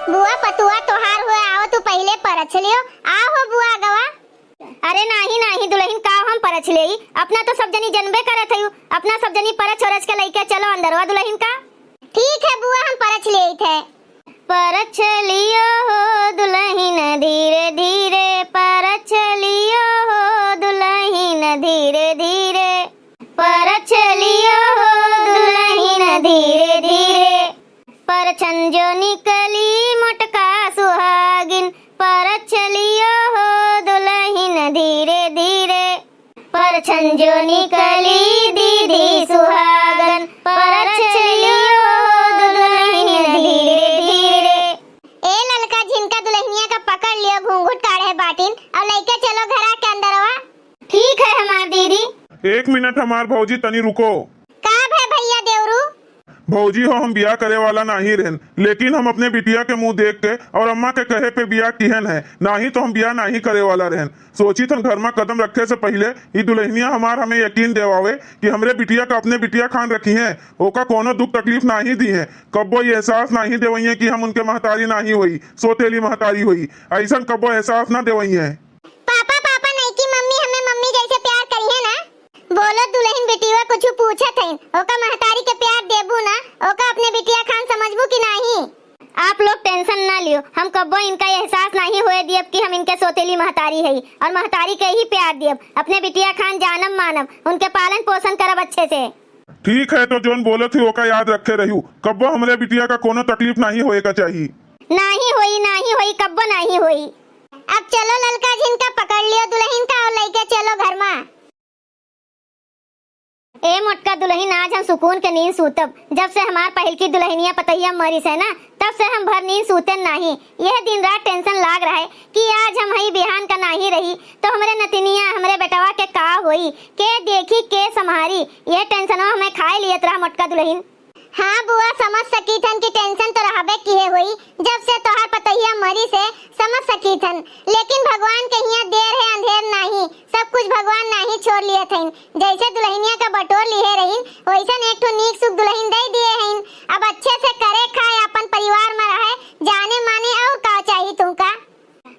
बुआ पतुआ तोहार हुए आओ तू पहले परछ लियो। आओ बुआ गवा। अरे नाही नाही दुल्हन का हम परछ लेई, अपना तो सब जनी जनबे करत हयू, अपना सब जनी परछ औरछ के लेके चलो अंदरवा दुल्हन का। ठीक है बुआ हम परछ लेई थे। परछ लियो हो दुल्हन धीरे धीरे, परछ लियो हो दुल्हन धीरे धीरे, परछ लियो हो दुल्हन धीरे धीरे, परछन जो निकली मोटका सुहागिन, परछ लियो हो दुल्हन धीरे धीरे, परछन जो निकली दीदी सुहागन, परछ लियो हो दुल्हन धीरे धीरे। ए ललका झिनका दुल्हनिया का पकड़ लियो, घूंघट काढ़े बाटिन और लेके चलो घरा के अंदरवा। ठीक है हमार दीदी। 1 मिनट हमार भौजी तनी रुको। का भे भैया देवरू? भौजी हो हम बियाह करे वाला नहीं रहन, लेकिन हम अपने बिटिया के मुंह देख के और अम्मा के कहे पे बियाह किहन है, नहीं तो हम बियाह नहीं करे वाला रहन। सोची थन घर में कदम रखे से पहले ये दुल्हनिया हमार हमें यकीन देवावे कि हमरे बिटिया का अपने बिटिया खान रखी है, ओका कोनो दुख तकलीफ नहीं दी है, कब्बो ये एहसास नहीं देवई कि हम उनके महतारी नहीं हुई, सोतेली महतारी हुई, ऐसा कब्बो एहसास ना देवई है। पापा पापा नहीं की मम्मी हमें मम्मी जैसे प्यार करी है ना। बोलो दुल्हन बिटिया कुछ पूछत है, ओका महतारी के प्यार देबू ना, ओका अपने बिटिया खान समझबू कि नहीं? आप लोग टेंशन ना लियो, हम कब्बो इनका एहसास नहीं होए दियब कि हम इनके सोतेली महतारी है और महतारी के ही प्यार दियब, अपने बिटिया खान जानम मानम, उनके पालन पोषण करब अच्छे से। ठीक है तो जोन बोले थे ओका याद रखे रहू, कब्बो हमरे बिटिया का कोनो तकलीफ नहीं होएगा चाहिए। नहीं होई कब्बो नहीं होई। अब चलो ललका झिनका पकड़ लियो दुल्हन का और लेके चलो घर में। ए मोटका दुल्हन आज हम सुकून के नींद सूतब, जब से हमार पहल की दुल्हनिया पतैया मरी से ना तब से हम भर नींद सूते नहीं। यह दिन रात टेंशन लाग रहा है कि आज हम हई बिहान का नहीं रही तो हमरे नतिनिया हमरे बेटवा के का होई, के देखी के संभारी, यह टेंशनवा हमें खाए लियत रहा मोटका दुल्हन। हाँ बुआ समझ सकी थन की टेंशन तो रहबे किए हुई, जब से तोहार पतैया मरी से समझ सकी थन, लेकिन भगवान के हिया देर है अंधेर नहीं, सब कुछ भगवान नहीं छोड़ लिए थन। जैसे दुल्हनिया का बटोर लिए रहीन वैसन एक ठो नीक सुख दुल्हन दे दिए हैं। अब अच्छे से करे खाए अपन परिवार में रहे, जाने माने और का चाहिए तुमका?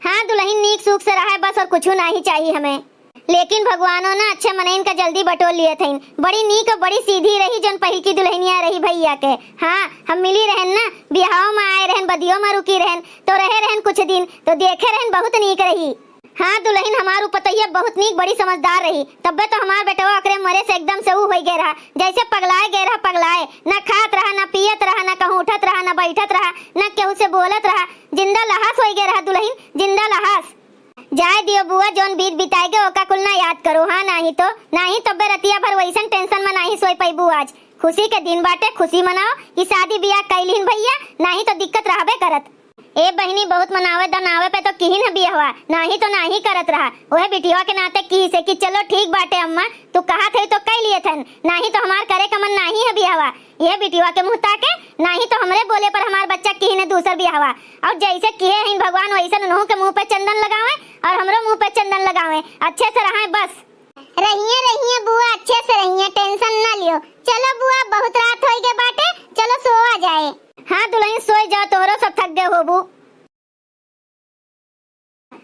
हाँ दुल्हन नीक सुख से रहे बस, और कुछ नहीं चाहिए हमें। लेकिन भगवानो ना अच्छे मनइन का जल्दी बटोर लिए थे, बड़ी नीक और बड़ी सीधी रही जोन पहल की दुल्हनिया रही भैया के। हाँ हम मिली रहन ना, बिहाव में आए रहन, बदियों में रुकी रहन, तो रहे रहन कुछ दिन तो देखे रहन बहुत नीक रही। हाँ दुल्हन हमारू पतैया बहुत नीक बड़ी समझदार रही, तब्बे तो हमार बेटवा अकरे मरे से एकदम से ऊ हो गए रहा, जैसे पगलाए गए रहा, पगलाए ना खात रहा ना पियत रहा ना कहूँ उठत रहा ना बैठत रहा ना केहू से बोलत रहा, जिंदा लहास हो गए रहा दुल्हन, जिंदा लहास। जाए दियो बुआ जोन बीत बिताएगे ओका कुल ना याद करो। हाँ नहीं तो बेरतिया भर वैसन टेंशन में नहीं सोई पैबू। आज खुशी के दिन बाटे, खुशी मनाओ कि शादी बियाह कैलिन भैया, नहीं तो दिक्कत रहबे करत। ए बहनी बहुत मनावे दनावे पे तो किही न बियाहवा, नहीं तो नहीं करत रहा, ओहे बिटिया के नाते की से कि चलो ठीक बाटे अम्मा तू कहा थे तो कह लिए थन, नहीं तो हमार करे का मन नहीं है बियाहवा, ये बिटिया के मुंह ताके, नहीं तो हमरे बोले पर हमार बच्चा किही ने दूसर बियाहवा। और जैसे किए हैं भगवान वैसे उन्हों के मुंह पे चंदन लगावे और हमरो मुंह पे चंदन लगावे, अच्छे से रहे बस। रहिए बुआ अच्छे से रहिए, टेंशन ना लियो। चलो बुआ बहुत रात हो गए बाटे, चलो सोवा जाए। हाँ दुल्हन सोई जाओ, तोहरो सब थक गए होबू।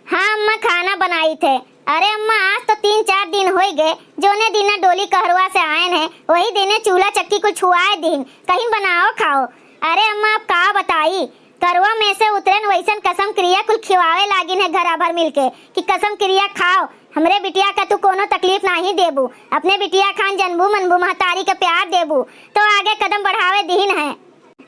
हाँ अम्मा खाना बनाई थे। अरे अम्मा आज तो 3-4 दिन हो गए, जोने दिन डोली कहरवा से आए हैं वही दिन चूल्हा चक्की को छुआए दिन, कहीं बनाओ खाओ। अरे अम्मा आप का बताई, करवा में से उतरन वैसन कसम क्रिया कुल खिवावे लागिन है घरा भर मिलके कि कसम क्रिया खाओ, हमरे बिटिया का तू कोनो तकलीफ नहीं देबू, अपने बिटिया खान जनबू मनबू महतारी के प्यार देबू तो आगे कदम बढ़ावे दीन है।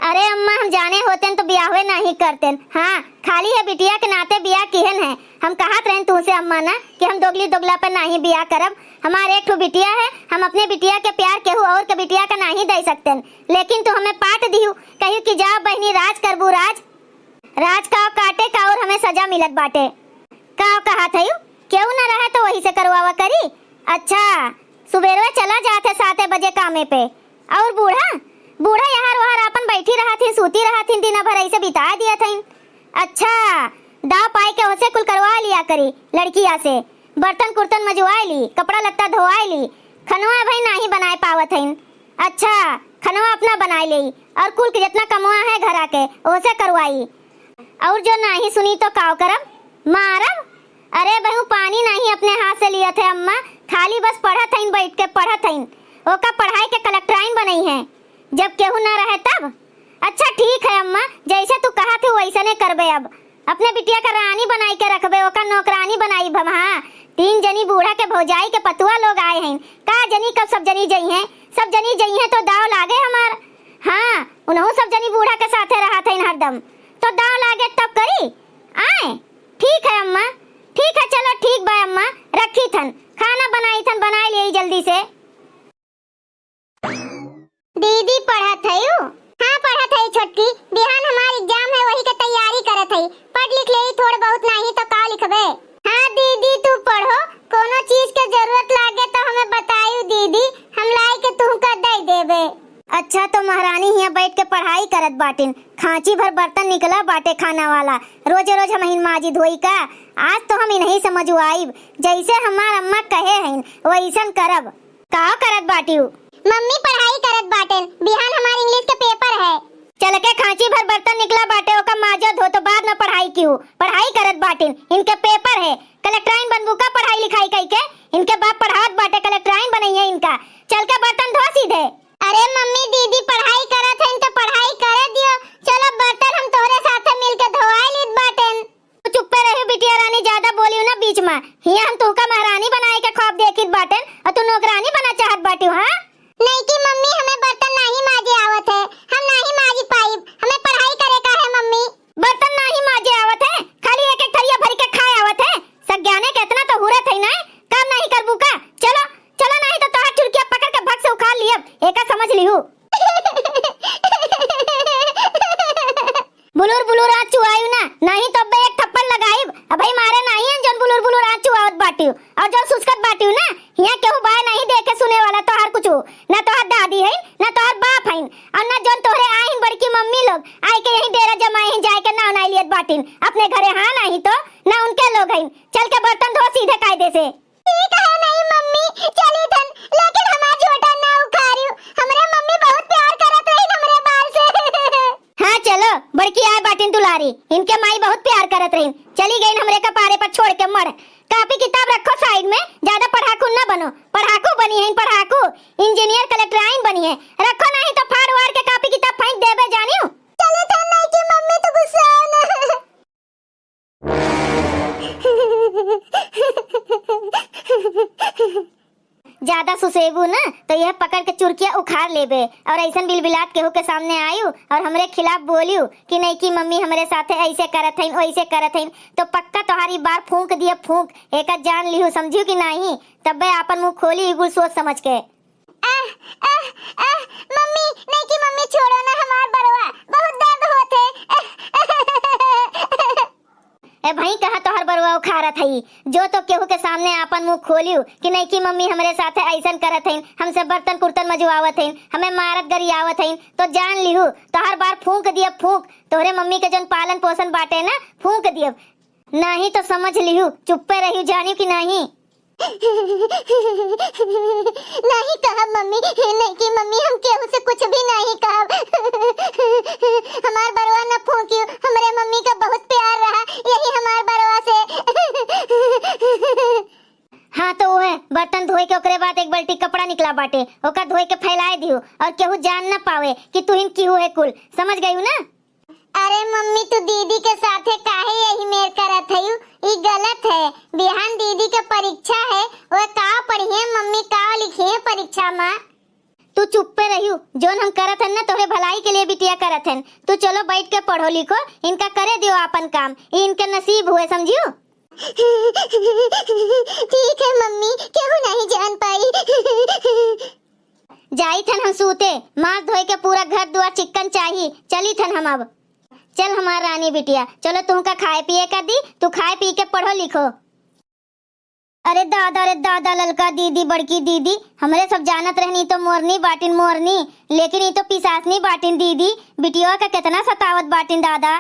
अरे अम्मा हम जाने होते तो ब्याह नहीं करते, हाँ खाली है बिटिया के नाते ब्याह किहन है। हम कहत रहे तुमसे अम्मा ना कि हम दोगली दोगला पर नहीं ब्याह करब, हमारे एक ठो बिटिया है, हम अपने बिटिया के प्यार केहू और के बिटिया का नहीं दे सकते, लेकिन तू हमें पाट दिहू कही कि जाओ बहनी राज करबू, राज का काटे का और हमें सजा मिलत बाटे। का कहा था क्यों न रहे तो वही से करवावा करी। अच्छा सुबेरवा चला जाते 7 बजे कामे पे, और बूढ़ा यहाँ वहाँ अपन बैठी रहा थी, सूती रहा थी, दिन भर ऐसे बिता दिया था। अच्छा दाव पाई के उसे कुल करवा लिया करी लड़किया से, बर्तन कुर्तन मजवा ली, कपड़ा लत्ता धोवा ली, खनवा भाई नहीं बनाए पावत है। अच्छा खनवा अपना बनाई ली और कुल के जितना कमवा है घरा के उसे करवाई। और जो नहीं सुनी तो काव करब, मारब। अरे बहू पानी नहीं अपने हाथ से लिया थे अम्मा, खाली बस पढ़त हईन, बैठ के पढ़त हईन। ओका पढ़ाई के कलेक्टराइन बनई है, जब केहू ना रहे तब। अच्छा ठीक है अम्मा, जैसे तू कहा थे वैसे ने करबे। अब अपने बिटिया का रानी बनाई के रखबे, ओका नौकरानी बनाई भम। हाँ 3 जनी बूढ़ा के भौजाई के पतुआ लोग आए हैं, का जनी कब सब जनी जई हैं, सब जनी जई हैं तो दाव लागे हमार। हाँ उन्हों सब जनी बूढ़ा के साथे रहा था हरदम, तो दाव लागे तब करी आए। ठीक है अम्मा, ठीक है, चलो ठीक बा अम्मा, रखी थन, खाना बनाई थन, बनाई ले जल्दी से। दीदी पढ़त है यू? हाँ पढ़त है छोटकी, बिहान हमार एग्जाम है, वही के तैयारी करत है। पढ़ लिख ले थोड़ा बहुत, नहीं तो का लिखबे। हाँ दीदी तू पढ़ो, कोनो चीज के जरूरत लागे तो हमें बताइयो दीदी, हम लाई के तुमका दे देबे। अच्छा तो महारानी यहाँ बैठ के पढ़ाई करत बाटिन, खांची भर बर्तन निकला बाटे खाना वाला, रोज रोज हम हिन माजी धोई का। आज तो हम इन्हीं समझ आईब, जैसे हमार अम्मा कहे हैं वैसन करब। का करत बाटियो? मम्मी पढ़ाई करत बाटेन, बिहान हमार इंग्लिश के पेपर है। चल के खांची भर बर्तन निकला बाटे, ओका माजा धो तो बाद में पढ़ाई क्यों? पढ़ाई करत बाटिन, इनके पेपर है, कलेक्टराइन बनबू का पढ़ाई लिखाई कई के? इनके बाप पढ़ावत बाटे, कलेक्टराइन बनई है इनका। चल के बर्तन धो सीधे। अरे मम्मी दीदी पढ़ाई करत हैं तो पढ़ाई करे दियो, चलो बर्तन हम तोहरे साथे मिलके धोआई लीत बाटेन। तू चुप रही बिटिया रानी, ज्यादा बोलियो ना बीच में। हिया हम तुका महारानी बनाए के ख्वाब देखित बाटेन और तू नौकरानी बना चाहत बाटियो। हां नहीं की मम्मी, हमें बर्तन नहीं माजे आवत है, हम नहीं माजी पाइब, हमें पढ़ाई करे का है मम्मी। बर्तन नहीं माजे आवत है, खाली एक एक थरिया भर के खाए आवत है। सज्ञाने कितना तो हुरत है ना, काम नहीं करबू का? चलो चलो, नहीं तो तोहार चुड़किया पकड़ के भग से उखाड़ लियब, एका समझ लिहू। बुलुर बुलुर आज चुआयू ना, नहीं तो बे एक थप्पड़ लगाइब। अब भाई मारे नहीं है जोन बुलुर बुलुर आज चुआवत बाटियो, और जो सुस्कत बाटियो ना, हिया केहू बाय नहीं देखे सुने वाला तोहार कुछू, ना तोहार दादी है ना तोहार बाप है, और ना जोन तोहरे आइन बड़की मम्मी लोग आई के यहीं डेरा जमाई हैं, जाए के नाव नहीं लियत बाटिन अपने घरे। हाँ नहीं तो ना उनके लोग हैं। चल के बर्तन धो सीधे कायदे से। ठीक है नहीं मम्मी, चली थन, लेकिन हमार झोटा ना उखारियो, हमरे मम्मी बहुत प्यार करत रही हमरे बाल से। हाँ चलो, बड़की आए बाटिन दुलारी, इनके माई बहुत प्यार करत रही, चली गई हमरे का पारे पर छोड़ के मर। कॉपी किताब रखो साइड में, ज्यादा पढ़ाकू ना बनो। पढ़ाकू बनी है, पढ़ाकू इंजीनियर कलेक्टराइन बनी है, रखो नहीं तो फाड़ वाड़ के कॉपी किताब फेंक देबे जानियो। चले थन नहीं की मम्मी तो गुस्सा ना। ज्यादा सुसेबू ना तो यह पकड़ के चुरकिया उखाड़ लेबे, और ऐसन बिलबिलात केहू के सामने आयु और हमरे खिलाफ बोलियो कि नहीं की मम्मी हमरे साथे ऐसे करत हईन वैसे करत हईन, तो पक्का तोहारी बार फूंक दिए फूंक, एका जान लिहू, समझियो कि नहीं? तब आपन मुंह खोली इगुल सोच समझ के। मम्मी नहीं की मम्मी छोड़ो ना हमार बरवा, बहुत दर्द होते। ए भाई कहा तोहर बरुआ उखारत हई, जो तो केहू के सामने आपन मुंह खोलियो कि नहीं की मम्मी हमरे साथे ऐसन करत हईन, हमसे बर्तन कुर्तन मजुआवत हईन, हमें मारत गरियावत हईन, तो जान लिहू तोहर बार फूंक दिए फूंक, तोहरे मम्मी के जन पालन पोषण बाटे ना फूंक दिए, नहीं तो समझ लिहू चुप्पे रहियो, जानियो कि नहीं? नहीं कहा मम्मी, नहीं की मम्मी, हम केहू से कुछ भी नहीं कहा। हमार बरवा न फूंकियो, हमरे मम्मी का बहुत प्यार रहा, यही हमार बरवा से। हाँ तो वो है, बर्तन धोए के ओकरे बाद एक बाल्टी कपड़ा निकला बाटे, ओका धोए के फैलाए दियो और केहू जान न पावे कि तू हिन की है कुल, समझ गई ना? अरे मम्मी तू दीदी के साथे काहे यही मेर करत हयू? ई गलत है, बिहान दीदी के परीक्षा है, वो का पढ़िए मम्मी, का लिखिए परीक्षा में। तू चुप पे रहियो, जोन हम करत हन ना तोहरे भलाई के लिए बिटिया करत हन, तू चलो बैठ के पढ़ो लिखो, इनका करे दियो अपन काम, ई इनके नसीब हुए, समझियो? ठीक है मम्मी, केहू नहीं जान पाई। जाई थन हम सूते, मार धोए के पूरा घर दुआर चिकन चाहिए, चली थन हम अब। चल हमार रानी बिटिया, चलो तुमका खाए पिए का दी, तू खाए पी के पढ़ो लिखो। अरे दादा ललका दीदी बड़की दीदी, हमरे सब जानत रहनी तो मोरनी बाटिन मोरनी, लेकिन ये तो पिसासनी बाटिन दीदी, बिटिया का कितना सतावत बाटिन दादा।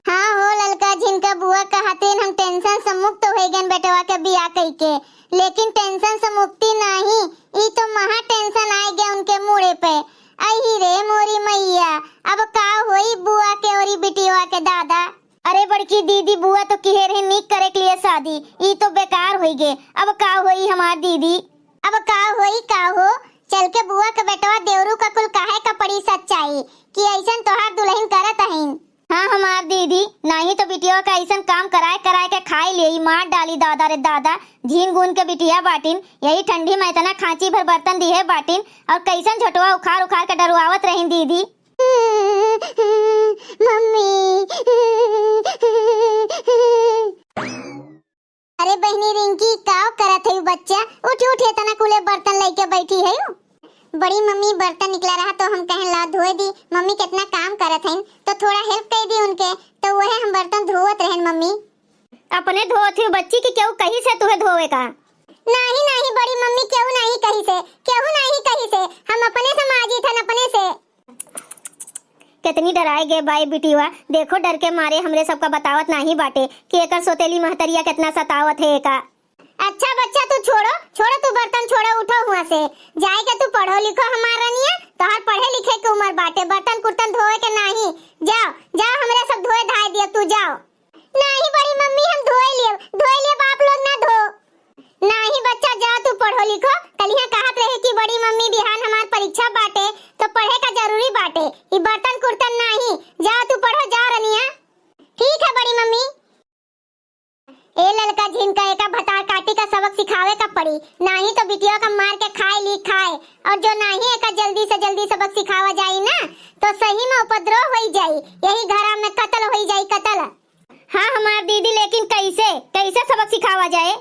हाँ हो ललका, जिनका बुआ कहतेन हम टेंशन से मुक्त हो गए बेटवा के बियाह कई के, लेकिन टेंशन से मुक्ति नहीं, ई तो महा टेंशन आ गया उनके मुड़े पे। आई रे मोरी मैया, अब का होई बुआ के और बिटिया के दादा? अरे बड़की दीदी बुआ तो कहे रहे निक करे के लिए शादी, ई तो बेकार होई गे। अब का होई हमार दीदी? अब का होई का हो, चल के बुआ के बेटवा देवरू का कुल काहे का पड़ी सच्चाई कि ऐसन तोहार दुल्हन करत हईन। हाँ हमार दीदी, नहीं तो बिटिया का ऐसन काम कराए कराए के खाई ले मार डाली दादा रे दादा। झीन गुन के बिटिया बाटिन, यही ठंडी में इतना खांची भर बर्तन दिए बाटिन और कैसन झटवा उखाड़ उखाड़ के डरवावत रहीन दीदी। मम्मी अरे बहनी रिंकी का करत है बच्चा? उठ उठ इतना कुले बर्तन लेके बैठी है। बड़ी मम्मी बर्तन निकला रहा तो हम कहें ला धोए दी। मम्मी कितना काम करत हैं तो थोड़ा हेल्प कर दी उनके, तो वह हम बर्तन धोवत रहन। मम्मी अपने धोत हुई बच्ची की क्यों कहीं से तुहे धोवे का? नहीं नहीं बड़ी मम्मी क्यों नहीं कहीं से, क्यों नहीं कहीं से, हम अपने से माजी थन अपने से। कितनी डराए गे भाई बिटिया, देखो डर के मारे हमरे सबका बतावत नहीं बाटे कि एकर सोतेली महतरिया कितना सतावत है एका। अच्छा बच्चा तू छोड़ो छोड़ो, तू बर्तन छोड़ो, उठो हुआ से जाए के तू पढ़ो लिखो हमारा निया। तोहर पढ़े लिखे के उम्र बाटे, बर्तन कुर्तन धोए के नहीं। जाओ जाओ हमरे सब धोए धाय दियो, तू जाओ। नहीं बड़ी मम्मी हम धोए लिए आप लोग ना धो। नहीं बच्चा जा तू पढ़ो लिखो, कलिया कहत रहे कि बड़ी मम्मी बिहान हमार परीक्षा बाटे तो पढ़े का जरूरी बाटे, ई बर्तन कुर्तन नहीं। जा तू पढ़ो जा रनिया। ठीक है बड़ी मम्मी। ए लड़का झिनका एका भतार काटी का सबक सिखावे का पड़ी, नहीं तो बिटिया का मार के खाए ली खाए। और जो नहीं एका जल्दी से जल्दी सबक सिखावा जाई ना तो सही में उपद्रव होई जाई, यही घरा में कत्ल होई जाई कत्ल। हाँ हमार दीदी, लेकिन कैसे कैसे सबक सिखावा जाए?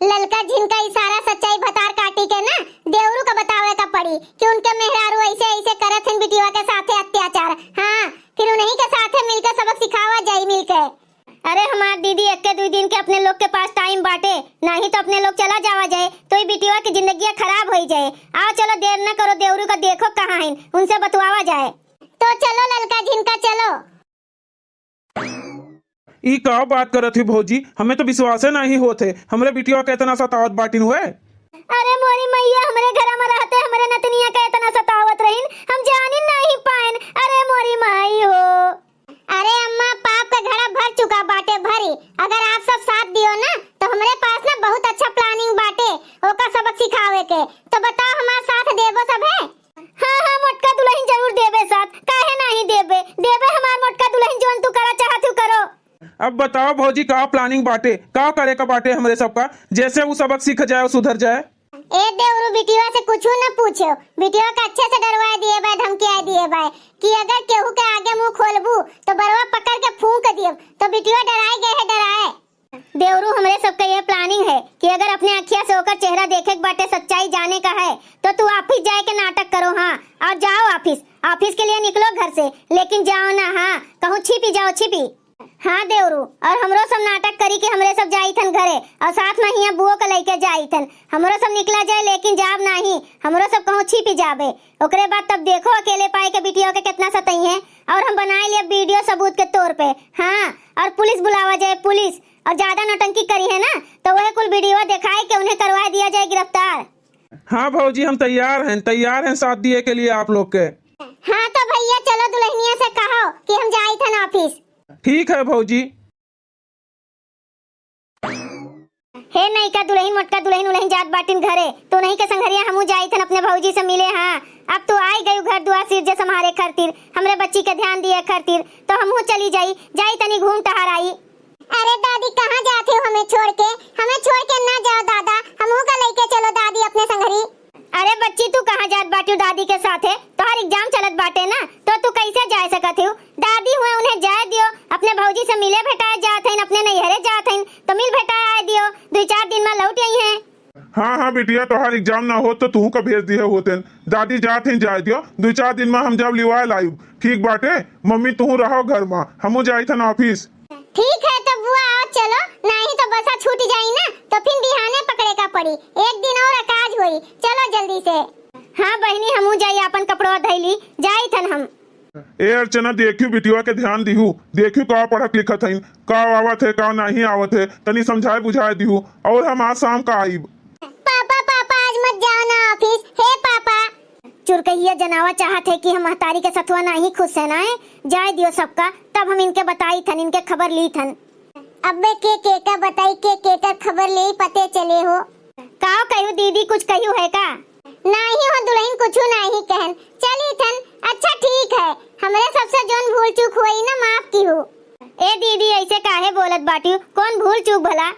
ललका झिनका इशारा सच्चाई भतार काटी के ना देवरू का बतावे का पड़ी कि उनके मेहरारू ऐसे ऐसे करत हैं बिटिया के साथे अत्याचार। हाँ फिर उन्हीं के साथे मिलकर सबक सिखावा जाई मिलके। अरे हमार दीदी एक के 2 दिन के अपने लोग के पास टाइम बाटे, नहीं तो अपने लोग चला जावा जाए तो ये बिटिया की जिंदगी खराब हो जाए। आओ चलो देर न करो, देवरू का देखो कहाँ है, उनसे बतवावा जाए। तो चलो ललका झिनका चलो। ई का बात करत ही भौजी, हमें तो विश्वास नहीं होते हमरे बिटिया के इतना सतावत बाटिन हुए। अरे मोरी मैया, हमरे घर में रहते हमरे नतनिया का इतना सतावत रहीन, हम जानी नहीं पाएन। अरे मोरी माई हो। अरे अम्मा पाप का घड़ा भर चुका बाटे भरी, अगर आप सब साथ दियो ना तो हमरे पास ना बहुत अच्छा प्लानिंग बाटे ओका सबक सिखावे के। तो बताओ हमार साथ देबो सब है? हाँ हाँ मोटका दुल्हन जरूर देबे साथ, काहे नहीं देबे, देबे हमार मोटका दुल्हन जोन तू करा चाहत हूं करो। अब बताओ भौजी का प्लानिंग बाटे, का करे का बाटे हमरे सबका, जैसे वो सबक सीख जाए सुधर जाए। ए देवरू बिटिया से कुछ न पूछो, बिटिया का अच्छे से डरवा दिए बाय, धमकिया दिए बाय कि अगर केहू के आगे मुंह खोलबू तो बरवा पकड़ के फूंक दियो। तो बिटिया डराए गए है डराए। देवरू हमरे सबका ये प्लानिंग है कि अगर अपने अखिया से होकर चेहरा देखे के बाटे, सच्चाई जाने का है तो तू ऑफिस जाए के नाटक करो। हाँ और जाओ ऑफिस के लिए निकलो घर से, लेकिन जाओ ना हाँ कहूँ छिपी जाओ छिपी। हाँ देवरू, और हमरो सब नाटक करी के हमरे सब जाई थन घरे और साथ में हिया बुओ के लेके जाई थन। हमरो सब निकला जाए लेकिन जाब नहीं, हमरो सब कहूँ छिपी जाबे। ओकरे बाद तब देखो अकेले पाए के बिटिया के कितना सताई है, और हम बनाए लिए वीडियो सबूत के तौर पे। हाँ और पुलिस बुलावा जाए, पुलिस और ज्यादा नौटंकी करी है ना तो वह कुल वीडियो दिखाए के उन्हें करवा दिया जाए गिरफ्तार। हाँ भौजी हम तैयार हैं साथ दिए के लिए आप लोग के। हाँ तो भैया चलो दुल्हनिया से कहो कि हम जाई थन ऑफिस। ठीक है भौजी। हे नहीं का दुल्हन मोटका दुल्हन उल्हन जात बाटिन घरे, तो नहीं के संघरिया हमू जाई थन अपने भौजी से मिले। हाँ अब तो आई गई घर दुआ सिर जे हमारे खातिर, हमरे बच्ची के ध्यान दिए खातिर, तो हमू चली जाई तनी घूम टहर आई। अरे दादी कहाँ जाते हो हमें छोड़ के ना जाओ दादा, हमू का लेके चलो दादी अपने संघरी। अरे बच्ची तू कहाँ जात बाटी दादी के साथ है, तोहर एग्जाम चलत बाटे ना तो तू कैसे जा सकत हो? दादी हुए उन्हें जाए दियो, अपने भौजी से मिले भेटाए जात हैं, अपने नैहरे जात हैं तो मिल भेटाए दियो, 2-4 दिन में लौट आई हैं। हाँ हाँ बिटिया तोहार एग्जाम ना हो तो तू का भेज दिए होते, दादी जात हैं जाए दियो, 2-4 दिन में हम जब लिवाए लाइव। ठीक बाटे मम्मी तू रहो घर में, हमू जाई थन ऑफिस। ठीक है तो बुआ आओ चलो, नहीं तो बसा छूट जाई ना तो फिर बिहाने पकड़े का पड़ी, एक दिन और अकाज हुई। चलो जल्दी से। हाँ बहनी हमू जाई अपन कपड़वा धैली जाई थन हम। ए अर्चना देखियो बिटिया के ध्यान दिहू, देखियो का पढ़त लिखत हईन, का आवत है का नहीं आवत है, तनी समझाए बुझाए दिहू, और हम आज शाम का आईब। पापा आज मत जाओ ना ऑफिस। हे पापा चुरकैया जनावा चाहत है कि हम महतारी के सथुआ नहीं खुश है ना जाए दियो सबका, तब हम इनके बताई थन, इनके खबर ली थन। अबे के का बताई के खबर ले पते चले हो। काओ कहू दीदी, कुछ कहू है का? नहीं हो दुल्हन कुछ नहीं कहन, चली थन। अच्छा ठीक है, हमरे सबसे जोन भूल चूक हुई ना माफ की हो। ए दीदी ऐसे काहे बोलत बाटी, कौन भूल चूक भला?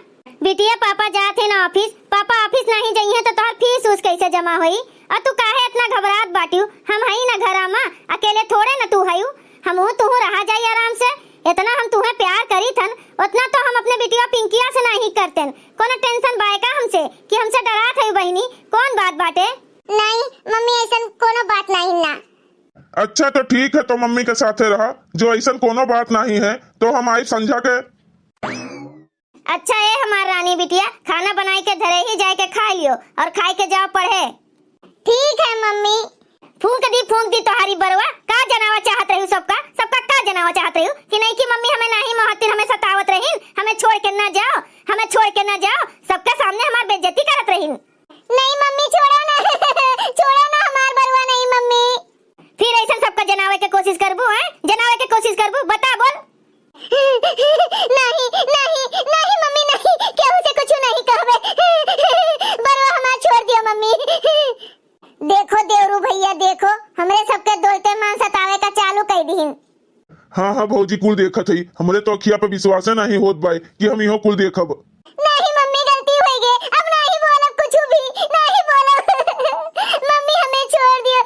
बिटिया पापा जात है ना ऑफिस, पापा ऑफिस नहीं जाइए तो तोहर फीस उस कैसे जमा होई? और तू काहे इतना घबरात बाटियो? हम हई ना घरा में, अकेले थोड़े ना तू हयू, हमहू तू रहा जाई आराम से। इतना हम तुम्हें प्यार करी थन, उतना तो हम अपने बिटिया पिंकिया से नहीं करतेन। कोनो टेंशन बायका हमसे कि हमसे डरात है बहिनी? कौन बात बाटे? नहीं मम्मी ऐसा कोनो बात नहीं ना। अच्छा तो ठीक है, तो मम्मी के साथे रहा, जो ऐसा कोनो बात नहीं है तो हम आई समझा के। अच्छा ये हमार रानी बिटिया, खाना बनाई के धरे ही जाए के खा लियो और खाई के जाओ पढ़े। ठीक है मम्मी। फूंक दी तोहारी बरवा, का जनावा चाहत रही सबका का जनावा चाहत रही कि नहीं कि मम्मी हमें नहीं मोहतिन, हमें सतावत रही, हमें छोड़ के ना जाओ, हमें छोड़ के ना जाओ, सबके सामने हमार बेइज्जती करत रही। नहीं मम्मी छोड़ो ना छोड़ो ना हमार बरवा नहीं मम्मी। फिर ऐसा सबका जनावे के कोशिश करबू है, जनावे के कोशिश करबू, बता बोल। नहीं नहीं नहीं मम्मी नहीं, केहू से कुछ नहीं कहबे, बरवा हमार छोड़ दियो मम्मी। देखो देवरू भैया देखो, हमरे सबके दोलते मान सतावे का चालू कर दीन। हाँ भौजी कुल देखत हई, हमरे तो अखिया पे विश्वास नहीं होत बाई कि हम इहो कुल देखब। नहीं मम्मी गलती हो गई, अब नहीं बोलब कुछ भी, नहीं बोलब मम्मी हमें छोड़ दियो।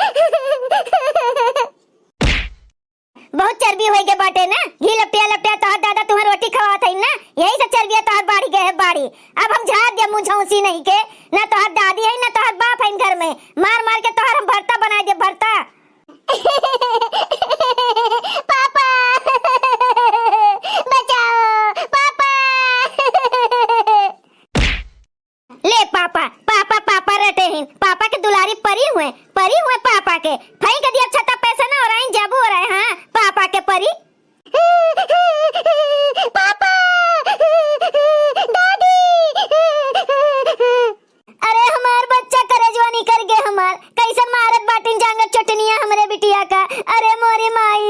बहुत चर्बी होई के बाटे ना, घी लपटिया तोहर दादा तुम्हार रोटी खवात है ना, यही सब चर्बिया तोहर बाड़ी गए है बाड़ी। अब हम झाड़ दिया मुंह झौसी नहीं के, ना तोहर दादी है ना तोहर बाप है घर में, मार मार के तोहर हम भरता बना दे भरता। पापा बचाओ पापा। ले पापा रटे हैं, पापा के दुलारी परी हुए पापा के, भाई के दिया छता पैसा ना हो रहा है, जाबू हो रहा है। हाँ पापा के परी। पापा दादी। अरे हमार बच्चा करे जवानी कर गए, हमार कैसन मारत बाटिन जांगर चटनिया हमरे बिटिया का। अरे मोरी माई,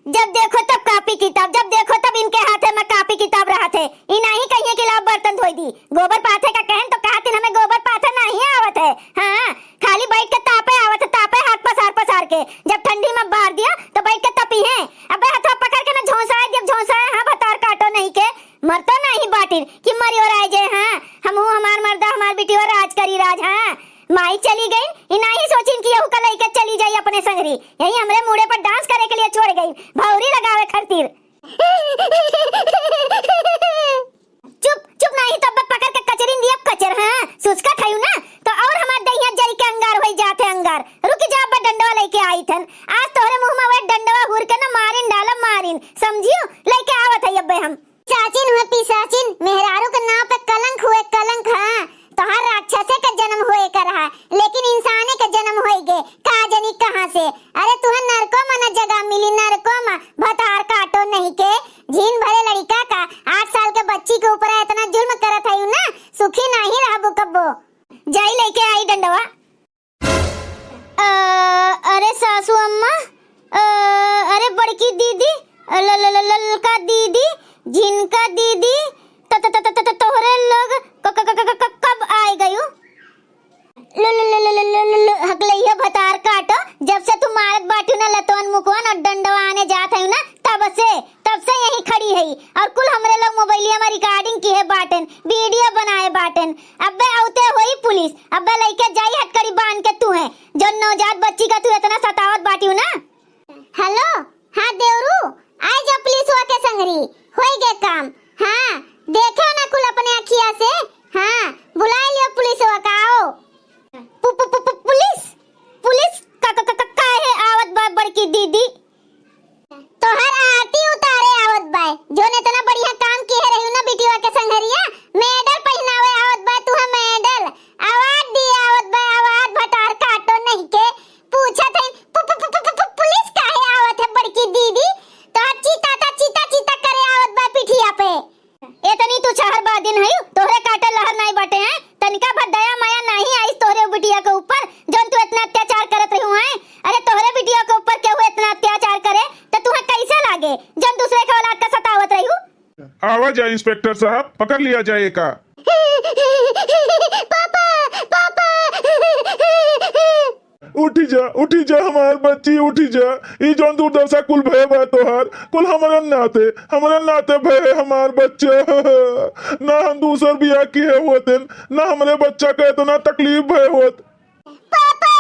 जब देखो तब कापी किताब, जब देखो तब इनके हाथे में कापी किताब रहा थे। ई नहीं कहिए कि लाओ बर्तन धोई दी, गोबर पाथे का कहन तो कहते हमें गोबर पाथे नहीं आवत है। हाँ खाली बैठ के तापे आवत है, तापे हाथ पसार के, जब ठंडी में बाहर दिया तो बैठ के तपी है। अबे हाथ पकड़ के ना झोंसाए, जब झोंसाए हाँ भतार काटो नहीं के, मरतो नहीं बाटिन कि मरी और आए जे। हाँ हम हमार मर्दा हमार बिटी और राज करी राज। हाँ माई चली गई, इना ही सोचिन कि यहू कल के चली जाई अपने संगरी, यही हमरे मुड़े पर डांस करे के लिए छोड़ गई, भौरी लगावे खातिर। चुप नहीं तो पकड़ के कचरिन दिया कचर। हाँ सुस्का थयू ना तो और हमार दहिया जरी के अंगार होई जाते अंगार। रुक जा बे डंडवा लेके आई थन, आज तोहरे मुंह में वे डंडवा हुर के ना मारिन डाला मारिन, समझियो लेके आवत है अबे हम। चाचिन हुए पिसाचिन, मेहरारू के नाव पे कलंक हुए कलंक। हाँ तोहर राक्षसे का जन्म होए कर रहा, लेकिन इंसाने का जन्म होई गे का जनी कहां से। अरे तुह नरको में न जगह मिली, नरको में भतार काटो नहीं के, झीन भरे लड़का का 8 साल के बच्ची के ऊपर इतना जुल्म करत है ना, सुखी नहीं रहबो कब्बो। जाई लेके आई डंडवा। अरे सासू अम्मा, अरे बड़की दीदी, ललका दीदी, झिनका दीदी, तोहरे लोग कब आए गयो? हकलैया भतार काटो, जब से तुम मारत बाटू ना लतवन मुकवन और डंडवा आने जात है ना, तब से यही खड़ी है। और कुल हमरे लोग मोबाइलिया में रिकॉर्डिंग की है बाटन, वीडियो बनाए बाटन। अबे औते होई पुलिस, अबे लेके जाई हटकड़ी बांध के तू है जो नवजात बच्ची का तू इतना सतावत बाटियो ना। हेलो हाँ देवरू, आए जा पुलिस के संगरी, होई गे काम। हाँ देखो ना कुल अपने अखिया से। हाँ बुला लियो पुलिस का, आओ। पुलिस का है आवत बा बड़की दीदी? तो हर आरती उतारे आवत बाय, जो ने इतना बढ़िया काम किए रही ना बिटिया के संगरिया, मेडल पहनावे आवत बाय, तू मेडल अवार्ड दी आवत बाय, अवार्ड जब दूसरे के औलाद का सतावत रही हूँ। आवाज जाए इंस्पेक्टर साहब, पकड़ लिया जाए का। पापा पापा उठी जा हमार बच्ची, उठी जा। ई जौन दुर्दशा कुल भय बा तोहार, कुल हमारे नाते भय हमार बच्चे। ना हम दूसर बियाह किए होते, ना हमारे बच्चा के इतना तकलीफ भय होत। पापा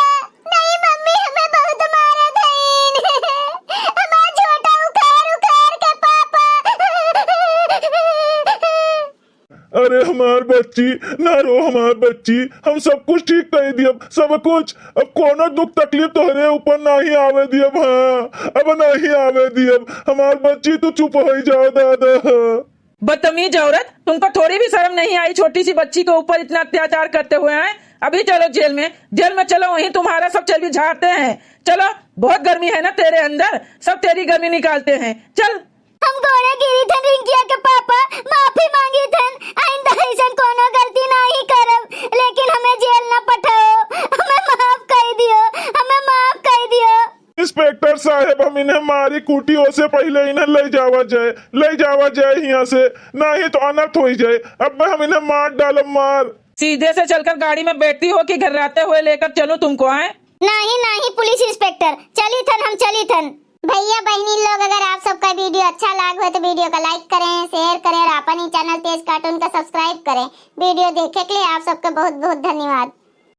नहीं, मम्मी हमें बहुत मारा थईन। हमारा छोटा उखाड़ के पापा। अरे हमार बच्ची, ना रो हमार बच्ची, हम सब कुछ ठीक कर दियब, सब कुछ। अब कोनो दुख तकलीफ तोहरे ऊपर नहीं आवे दियब। हाँ, अब नहीं आवे दियब। हमार बच्ची तू चुप हो जाओ दादा। बदतमीज औरत, तुमको थोड़ी भी शर्म नहीं आई छोटी सी बच्ची के ऊपर इतना अत्याचार करते हुए हैं। अभी चलो जेल में चलो, वहीं तुम्हारा सब चर्बी झाड़ते हैं। चलो, बहुत गर्मी है ना तेरे अंदर, सब तेरी गर्मी निकालते हैं। चल। हम गोड़े गिरी थन रिंकिया के पापा, माफी मांगी थन। आइंदा ऐसन कोनो गलती नहीं करब, लेकिन हमें जेल न पठाओ। हमें माफ कर दियो, हमें माफ कर दियो। इंस्पेक्टर साहब, हम इन्हें मारी कूटी से पहले इन्हें ले जावा जाए यहाँ से, नहीं तो अनर्थ हो जाए। अब हम इन्हें मार डालब, मार। सीधे से चलकर गाड़ी में बैठती हो कि घर्राते हुए लेकर चलूं तुमको? आए नहीं पुलिस इंस्पेक्टर, चली थन। भैया बहनी लोग, अगर आप सबका वीडियो अच्छा लगा हो तो वीडियो को लाइक करें, शेयर करें और अपन ही चैनल तेज कार्टून का सब्सक्राइब करें। वीडियो देखने के लिए आप सबका बहुत बहुत धन्यवाद।